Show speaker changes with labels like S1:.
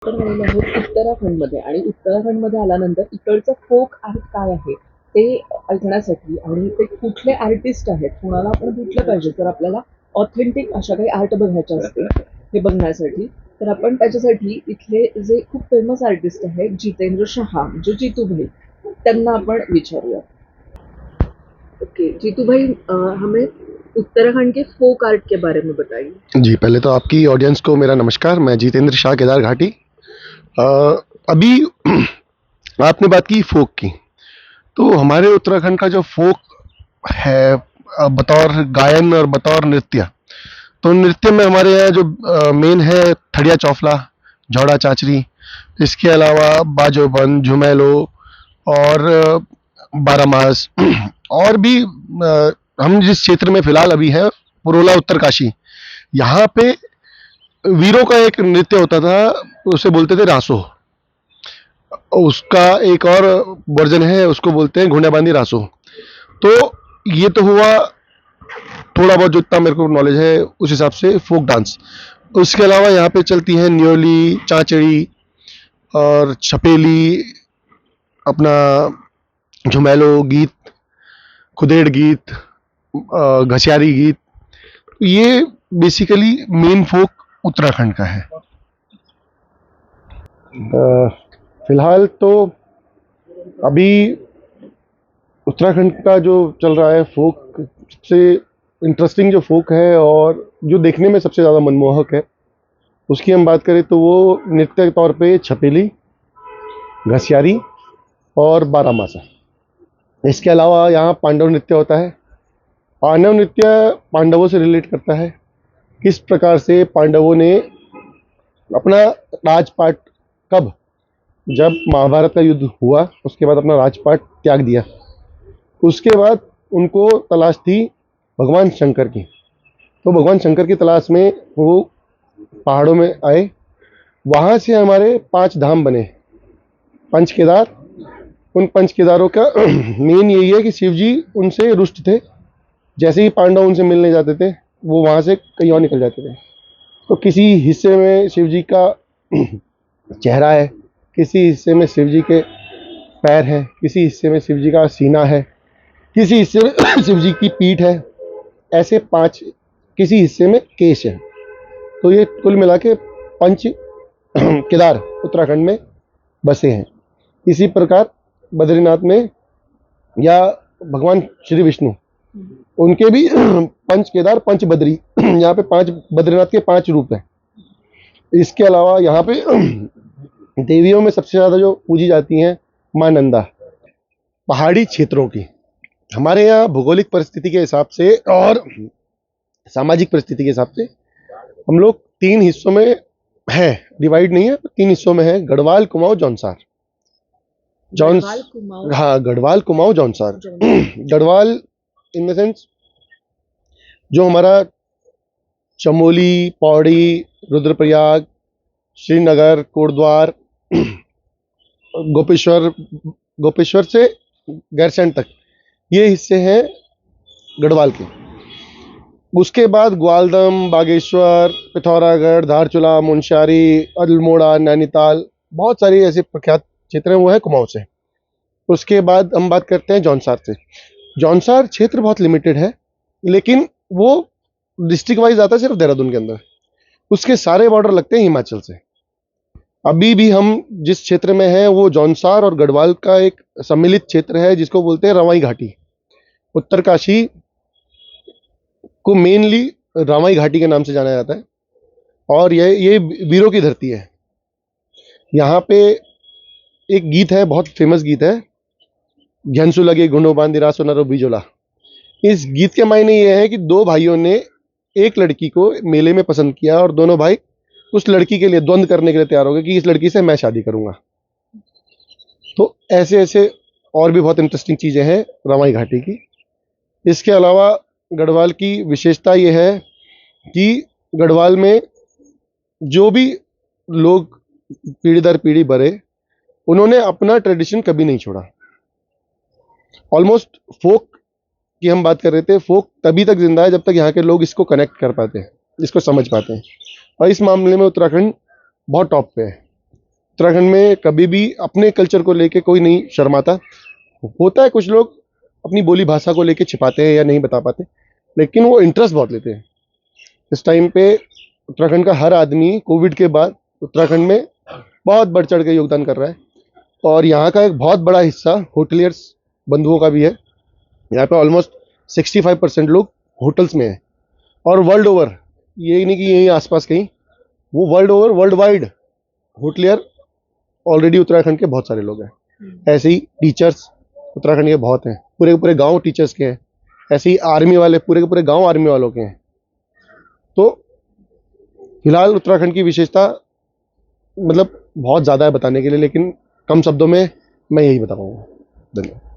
S1: आपण आलेलो आहोत उत्तराखंडमध्ये आणि उत्तराखंडमध्ये आल्यानंतर इकडचं फोक आर्ट काय आहे ते ऐकण्यासाठी आणि ते कुठले आर्टिस्ट आहेत, कुणाला आपण भेटलं पाहिजे तर आपल्याला ऑथेंटिक अशा काही आर्ट बघायच्या असतील हे बघण्यासाठी. तर आपण त्याच्यासाठी इथले जे खूप फेमस आर्टिस्ट आहेत जितेंद्र शहा म्हणजे जितूभाई, त्यांना आपण विचारूया. ओके जितूभाई, हमें उत्तराखंड के फोक आर्ट के बारे में बताइए.
S2: जी, पहले तो आपकी ऑडियंस को मेरा नमस्कार। मैं जितेंद्र शाह, केदार घाटी। अ, अभी आपने बात की फोक की, तो हमारे उत्तराखंड का जो फोक है, बतौर गायन और बतौर नृत्य, तो नृत्य में हमारे यहाँ जो मेन है ठड़िया चौफला, झौड़ा चाचरी, इसके अलावा बाजोबंद, झुमेलो और बारामास और भी हम जिस क्षेत्र में फिलहाल अभी है पुरोला उत्तरकाशी, यहाँ पे वीरों का एक नृत्य होता था, उसे बोलते थे रासो। उसका एक और वर्जन है, उसको बोलते हैं घोड़ाबांदी रासो। तो ये तो हुआ थोड़ा बहुत जितना मेरे को नॉलेज है उस हिसाब से फोक डांस। उसके अलावा यहाँ पे चलती है न्योली, चांचड़ी और छपेली, अपना झुमेलो गीत, खुदेड़ गीत, घसियारी गीत। ये बेसिकली मेन फोक उत्तराखंड का है। फिलहाल तो अभी उत्तराखंड का जो चल रहा है फोक, सबसे इंटरेस्टिंग जो फोक है और जो देखने में सबसे ज़्यादा मनमोहक है, उसकी हम बात करें तो वो नृत्य के तौर पे छपेली, घसियारी और बारामासा। इसके अलावा यहाँ पांडव नृत्य होता है। पांडव नृत्य पांडवों से रिलेट करता है, किस प्रकार से पांडवों ने अपना राजपाट, कब जब महाभारत का युद्ध हुआ उसके बाद अपना राजपाट त्याग दिया, उसके बाद उनको तलाश थी भगवान शंकर की। तो भगवान शंकर की तलाश में वो पहाड़ों में आए। वहाँ से हमारे 5 धाम बने, पंच केदार। उन पंच केदारों का मेन यही है कि शिव जी उनसे रुष्ट थे। जैसे ही पांडव उनसे मिलने जाते थे वो वहाँ से कहीं और निकल जाते थे। तो किसी हिस्से में शिव जी का चेहरा है, किसी हिस्से में शिव जी के पैर हैं, किसी हिस्से में शिव जी का सीना है, किसी हिस्से में शिव जी की पीठ है, ऐसे 5, किसी हिस्से में केश है। तो ये कुल मिला के पंच केदार उत्तराखंड में बसे हैं। इसी प्रकार बद्रीनाथ में या भगवान श्री विष्णु, उनके भी पंच केदार पंच बद्री, यहाँ पे 5 बद्रीनाथ के 5 रूप हैं। इसके अलावा यहाँ पे देवियों में सबसे ज़्यादा जो पूजी जाती हैं माँ नंदा। पहाड़ी क्षेत्रों की हमारे यहाँ भौगोलिक परिस्थिति के हिसाब से और सामाजिक परिस्थिति के हिसाब से हम लोग 3 हिस्सों में है, डिवाइड नहीं है, 3 हिस्सों में है, गढ़वाल, कुमाऊं, जौनसार। हाँ, Garhwal, Kumaon, Jaunsar. Garhwal in the sense जो हमारा चमोली, पौड़ी, रुद्रप्रयाग, श्रीनगर, कोटद्वार, गोपेश्वर से गैरसैंण तक, ये हिस्से हैं गढ़वाल के। उसके बाद ग्वालदम, बागेश्वर, पिथौरागढ़, धारचूला, मुनस्यारी, अल्मोड़ा, नैनीताल, बहुत सारी ऐसे प्रख्यात क्षेत्र हैं, वो है कुमाऊं से। उसके बाद हम बात करते हैं जौनसार से। जौनसार क्षेत्र बहुत लिमिटेड है, लेकिन वो डिस्ट्रिक्ट वाइज आता है सिर्फ देहरादून के अंदर। उसके सारे बॉर्डर लगते हैं हिमाचल से। अभी भी हम जिस क्षेत्र में हैं वो जौनसार और गढ़वाल का एक सम्मिलित क्षेत्र है, जिसको बोलते हैं रवाई घाटी। उत्तरकाशी को मेनली रामाई घाटी के नाम से जाना जाता है और ये वीरों की धरती है। यहाँ पे एक गीत है, बहुत फेमस गीत है, घ्यंसु लगे घुंडो बांधी रासो नरो बिजोला। इस गीत के मायने ये है कि 2 भाइयों ने एक लड़की को मेले में पसंद किया और दोनों भाई उस लड़की के लिए द्वंद्व करने के लिए तैयार हो गए कि इस लड़की से मैं शादी करूंगा। तो ऐसे ऐसे और भी बहुत इंटरेस्टिंग चीजें हैं रामाई घाटी की। इसके अलावा गढ़वाल की विशेषता ये है कि गढ़वाल में जो भी लोग पीढ़ी दर पीढ़ी बढ़े, उन्होंने अपना ट्रेडिशन कभी नहीं छोड़ा। ऑलमोस्ट फोक की हम बात कर रहे थे, फोक तभी तक जिंदा है जब तक यहाँ के लोग इसको कनेक्ट कर पाते हैं, इसको समझ पाते हैं, और इस मामले में उत्तराखंड बहुत टॉप पे है। उत्तराखंड में कभी भी अपने कल्चर को लेके कोई नहीं शर्माता। होता है कुछ लोग अपनी बोली भाषा को लेके छिपाते हैं या नहीं बता पाते, लेकिन वो इंटरेस्ट बहुत लेते हैं। इस टाइम पे उत्तराखंड का हर आदमी कोविड के बाद उत्तराखंड में बहुत बढ़ चढ़ के योगदान कर रहा है, और यहाँ का एक बहुत बड़ा हिस्सा होटलियर्स बंधुओं का भी है। यहाँ पे ऑलमोस्ट 65% लोग होटल्स में हैं, और वर्ल्ड ओवर, ये नहीं कि यहीं आसपास कहीं, वो world over, world wide hotelier already Uttarakhand के बहुत सारे लोग हैं। ऐसे ही टीचर्स उत्तराखंड के बहुत हैं, पूरे के पूरे गांव टीचर्स के हैं। ऐसे ही आर्मी वाले पूरे के पूरे गांव आर्मी वालों के हैं। तो फिलहाल उत्तराखंड की विशेषता मतलब बहुत ज़्यादा है बताने के लिए, लेकिन कम शब्दों में मैं यही बता पाऊंगा। धन्यवाद।